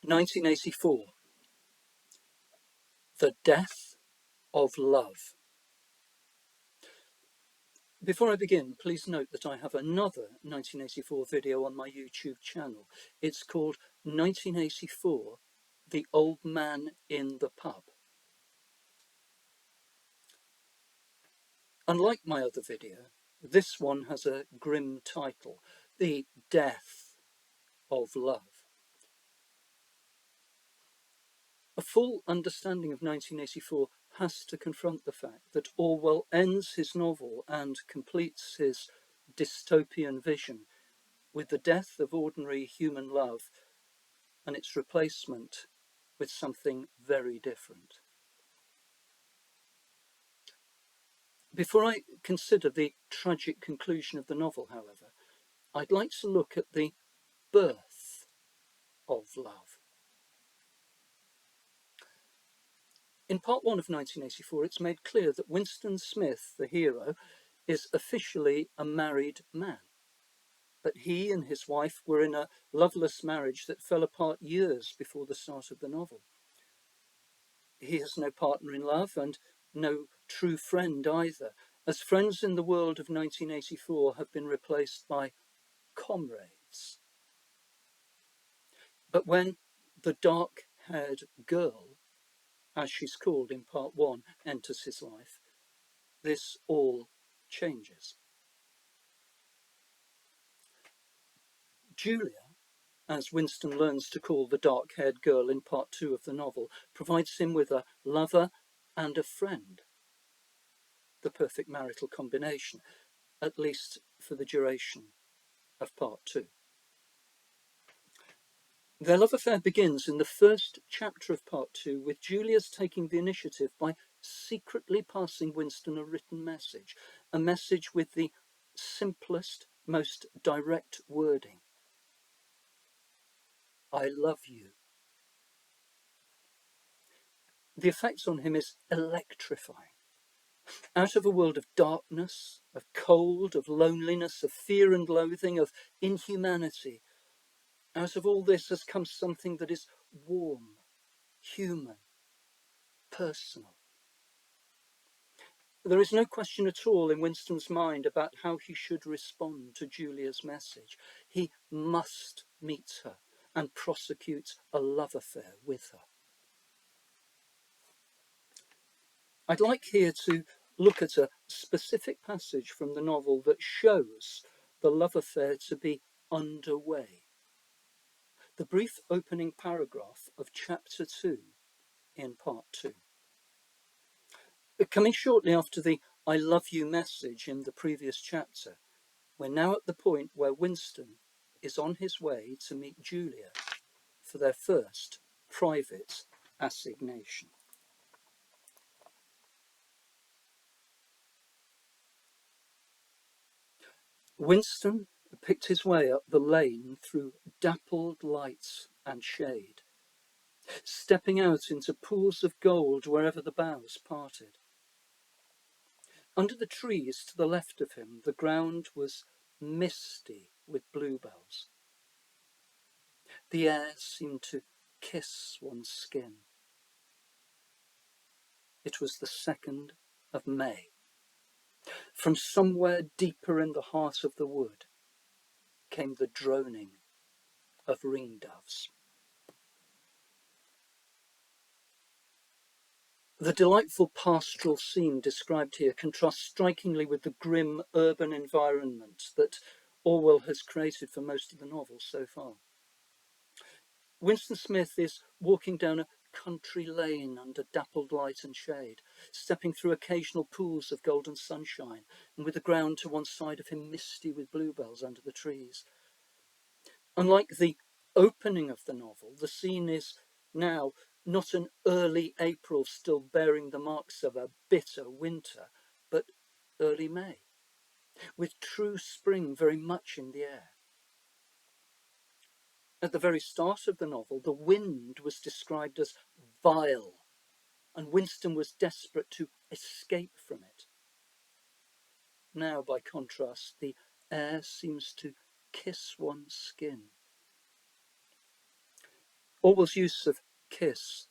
1984, The Death of Love. Before I begin, please note that I have another 1984 video on my YouTube channel. It's called 1984, The Old Man in the Pub. Unlike my other video, this one has a grim title, The Death of Love. A full understanding of 1984 has to confront the fact that Orwell ends his novel and completes his dystopian vision with the death of ordinary human love and its replacement with something very different. Before I consider the tragic conclusion of the novel, however, I'd like to look at the birth of love. In part one of 1984, it's made clear that Winston Smith, the hero, is officially a married man. But he and his wife were in a loveless marriage that fell apart years before the start of the novel. He has no partner in love and no true friend either, as friends in the world of 1984 have been replaced by comrades. But when the dark-haired girl, as she's called in part one, enters his life, this all changes. Julia, as Winston learns to call the dark-haired girl in part two of the novel, provides him with a lover and a friend, the perfect marital combination, at least for the duration of part two. Their love affair begins in the first chapter of part two with Julia's taking the initiative by secretly passing Winston a written message, a message with the simplest, most direct wording. I love you. The effect on him is electrifying. Out of a world of darkness, of cold, of loneliness, of fear and loathing, of inhumanity, out of all this has come something that is warm, human, personal. There is no question at all in Winston's mind about how he should respond to Julia's message. He must meet her and prosecute a love affair with her. I'd like here to look at a specific passage from the novel that shows the love affair to be underway. The brief opening paragraph of chapter 2 in part 2. Coming shortly after the I love you message in the previous chapter, we're now at the point where Winston is on his way to meet Julia for their first private assignation. Winston picked his way up the lane through dappled light and shade, stepping out into pools of gold wherever the boughs parted. Under the trees to the left of him, the ground was misty with bluebells. The air seemed to kiss one's skin. It was the 2nd of May. From somewhere deeper in the heart of the wood came the droning of ringdoves. The delightful pastoral scene described here contrasts strikingly with the grim urban environment that Orwell has created for most of the novel so far. Winston Smith is walking down a country lane under dappled light and shade, stepping through occasional pools of golden sunshine, and with the ground to one side of him misty with bluebells under the trees. Unlike the opening of the novel, the scene is now not an early April still bearing the marks of a bitter winter, but early May, with true spring very much in the air. At the very start of the novel, the wind was described as vile, and Winston was desperate to escape from it. Now, by contrast, the air seems to kiss one's skin. Orwell's use of kiss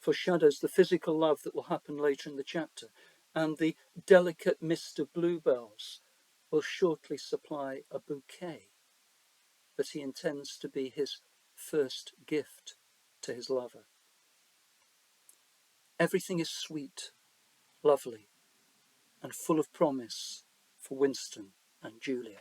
foreshadows the physical love that will happen later in the chapter, and the delicate mist of bluebells will shortly supply a bouquet that he intends to be his first gift to his lover. Everything is sweet, lovely, and full of promise for Winston and Julia.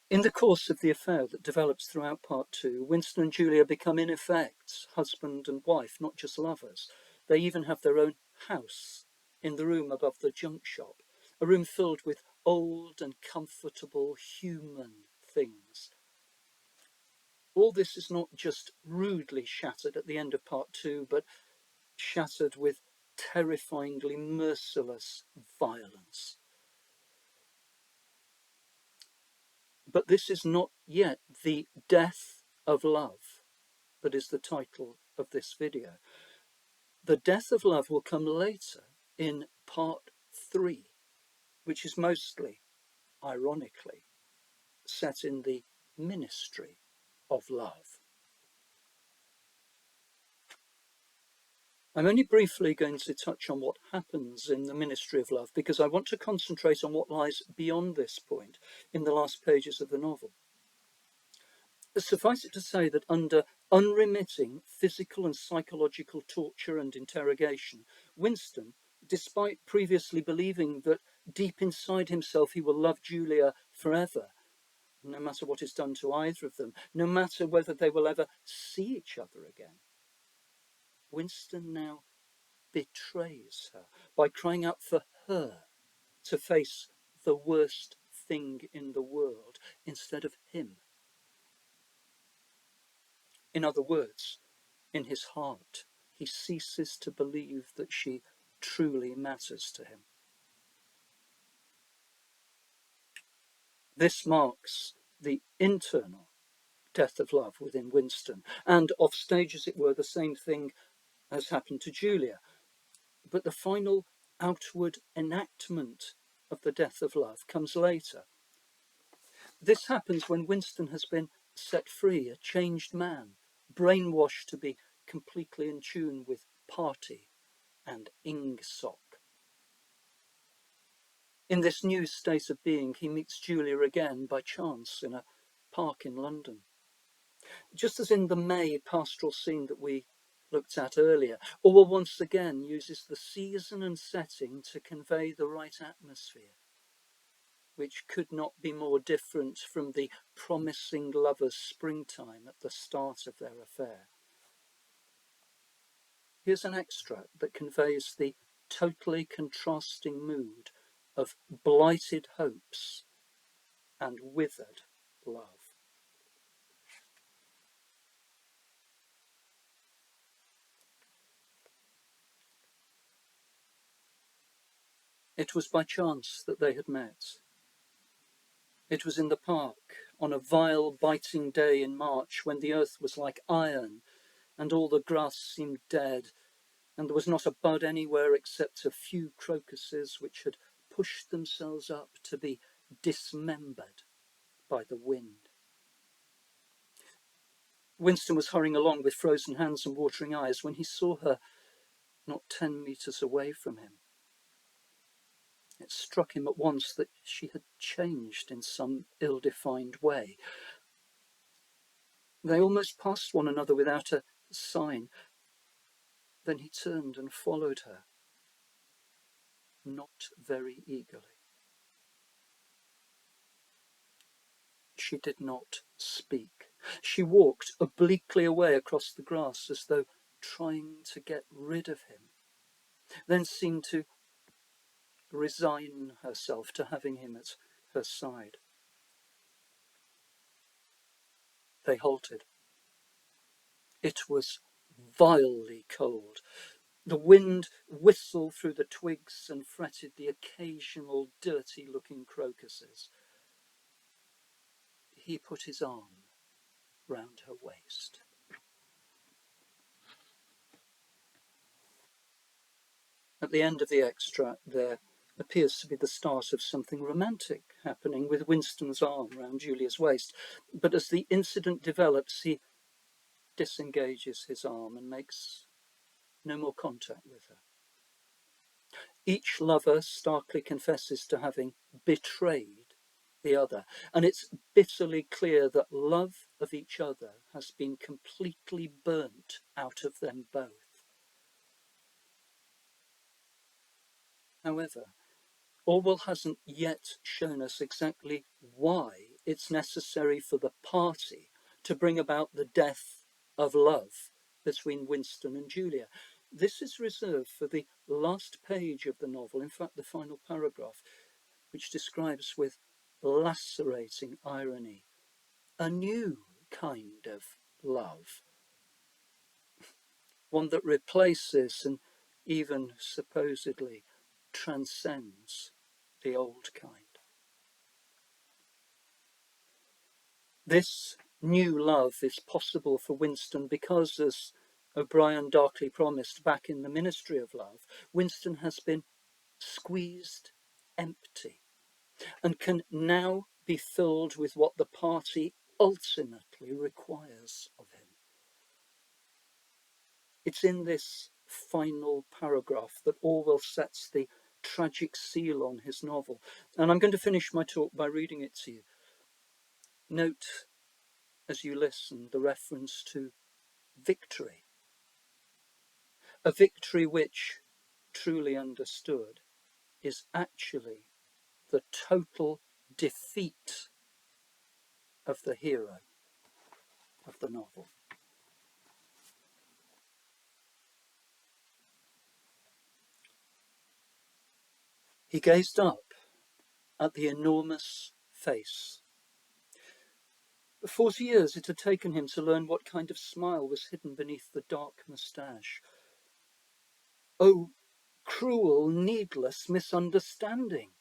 In the course of the affair that develops throughout part 2, Winston and Julia become in effect husband and wife, not just lovers. They even have their own house in the room above the junk shop, a room filled with old and comfortable human things. All this is not just rudely shattered at the end of part 2, but shattered with terrifyingly merciless violence. But this is not yet the death of love that is the title of this video. The death of love will come later in part 3, which is mostly, ironically, set in the ministry of love. I'm only briefly going to touch on what happens in the ministry of love because I want to concentrate on what lies beyond this point in the last pages of the novel. Suffice it to say that under unremitting physical and psychological torture and interrogation, Winston, despite previously believing that deep inside himself he will love Julia forever, no matter what is done to either of them, no matter whether they will ever see each other again, Winston now betrays her by crying out for her to face the worst thing in the world instead of him. In other words, in his heart, he ceases to believe that she truly matters to him. This marks the internal death of love within Winston, and off stage, as it were, the same thing has happened to Julia. But the final outward enactment of the death of love comes later. This happens when Winston has been set free, a changed man, brainwashed to be completely in tune with party and Ingsoc. In this new state of being, he meets Julia again by chance in a park in London. Just as in the May pastoral scene that we looked at earlier, Orwell once again uses the season and setting to convey the right atmosphere, which could not be more different from the promising lovers' springtime at the start of their affair. Here's an extract that conveys the totally contrasting mood of blighted hopes and withered love. It was by chance that they had met. It was in the park on a vile, biting day in March when the earth was like iron and all the grass seemed dead, and there was not a bud anywhere except a few crocuses which had pushed themselves up to be dismembered by the wind. Winston was hurrying along with frozen hands and watering eyes when he saw her not 10 metres away from him. It struck him at once that she had changed in some ill-defined way. They almost passed one another without a sign. Then he turned and followed her, not very eagerly. She did not speak. She walked obliquely away across the grass as though trying to get rid of him, then seemed to resign herself to having him at her side. They halted. It was vilely cold. The wind whistled through the twigs and fretted the occasional dirty-looking crocuses. He put his arm round her waist. At the end of the extract there, appears to be the start of something romantic happening, with Winston's arm round Julia's waist. But as the incident develops, he disengages his arm and makes no more contact with her. Each lover starkly confesses to having betrayed the other, and it's bitterly clear that love of each other has been completely burnt out of them both. However, Orwell hasn't yet shown us exactly why it's necessary for the party to bring about the death of love between Winston and Julia. This is reserved for the last page of the novel, in fact, the final paragraph, which describes with lacerating irony a new kind of love, one that replaces and even supposedly transcends the old kind. This new love is possible for Winston because, as O'Brien darkly promised back in The Ministry of Love, Winston has been squeezed empty and can now be filled with what the party ultimately requires of him. It's in this final paragraph that Orwell sets the tragic seal on his novel. And I'm going to finish my talk by reading it to you. Note, as you listen, the reference to victory. A victory which, truly understood, is actually the total defeat of the hero of the novel. He gazed up at the enormous face. For 40 years it had taken him to learn what kind of smile was hidden beneath the dark moustache. Oh, cruel, needless misunderstanding.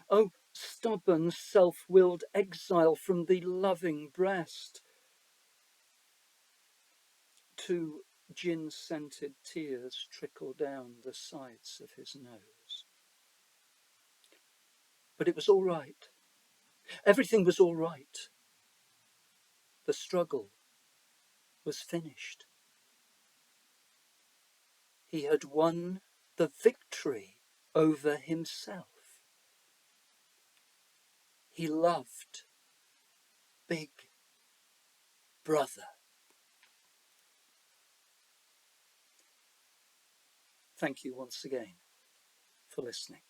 Oh, stubborn, self-willed exile from the loving breast. 2 gin-scented tears trickle down the sides of his nose. But it was all right. Everything was all right. The struggle was finished. He had won the victory over himself. He loved Big Brother. Thank you once again for listening.